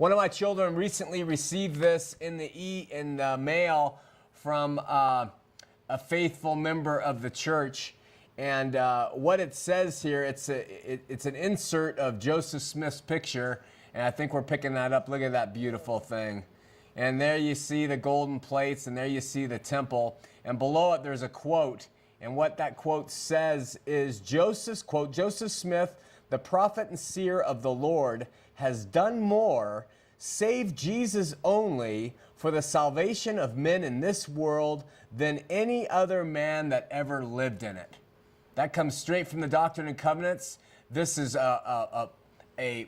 One of my children recently received this in the mail from a faithful member of the church. And what it says here, it's an insert of Joseph Smith's picture. And I think we're picking that up. Look at that beautiful thing. And there you see the golden plates, and there you see the temple. And below it, there's a quote. And what that quote says is, quote, Joseph Smith, the prophet and seer of the Lord, has done more, save Jesus only, for the salvation of men in this world than any other man that ever lived in it. That comes straight from the Doctrine and Covenants. This is a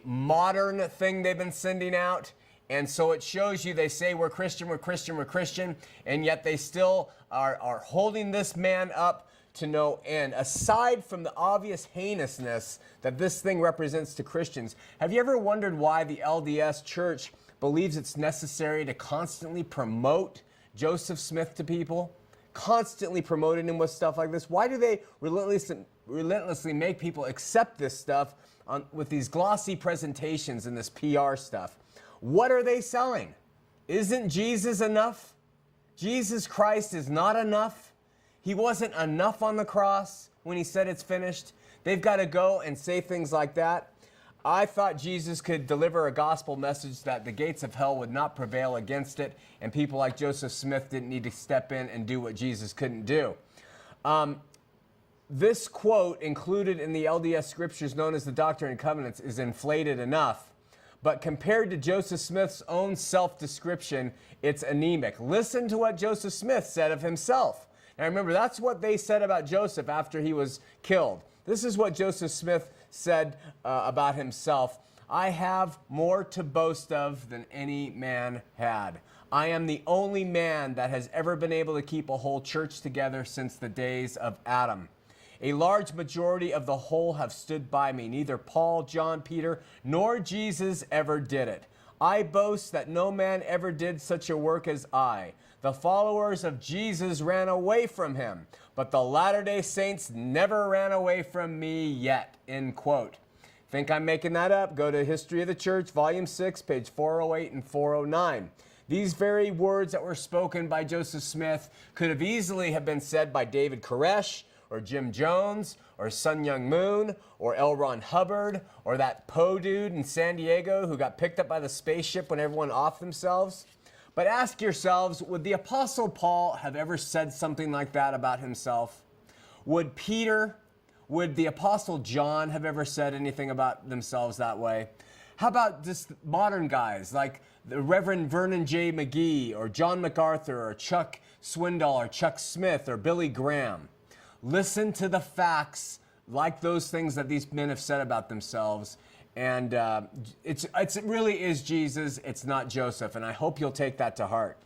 modern thing they've been sending out. And so it shows you, they say we're Christian, we're Christian, we're Christian, and yet they still are holding this man up to no end. Aside from the obvious heinousness that this thing represents to Christians, have you ever wondered why the LDS Church believes it's necessary to constantly promote Joseph Smith to people? Constantly promoting him with stuff like this? Why do they relentlessly make people accept this stuff with these glossy presentations and this PR stuff? What are they selling? Isn't Jesus enough? Jesus Christ is not enough. He wasn't enough on the cross when he said it's finished. They've got to go and say things like that. I thought Jesus could deliver a gospel message that the gates of hell would not prevail against it, and people like Joseph Smith didn't need to step in and do what Jesus couldn't do. This quote included in the LDS scriptures known as the Doctrine and Covenants is inflated enough, but compared to Joseph Smith's own self-description, it's anemic. Listen to what Joseph Smith said of himself. Now remember, that's what they said about Joseph after he was killed. This is what Joseph Smith said about himself. I have more to boast of than any man had. I am the only man that has ever been able to keep a whole church together since the days of Adam. A large majority of the whole have stood by me. Neither Paul, John, Peter, nor Jesus ever did it. I boast that no man ever did such a work as I. The followers of Jesus ran away from him, but the Latter-day Saints never ran away from me yet, end quote. Think I'm making that up? Go to History of the Church, Volume 6, page 408 and 409. These very words that were spoken by Joseph Smith could have easily have been said by David Koresh, or Jim Jones, or Sun Myung Moon, or L. Ron Hubbard, or that Poe dude in San Diego who got picked up by the spaceship when everyone offed themselves. But ask yourselves, would the Apostle Paul have ever said something like that about himself? Would the Apostle John have ever said anything about themselves that way? How about just modern guys like the Reverend Vernon J. McGee, or John MacArthur, or Chuck Swindoll, or Chuck Smith, or Billy Graham? Listen to the facts like those things that these men have said about themselves. And it really is Jesus, it's not Joseph. And I hope you'll take that to heart.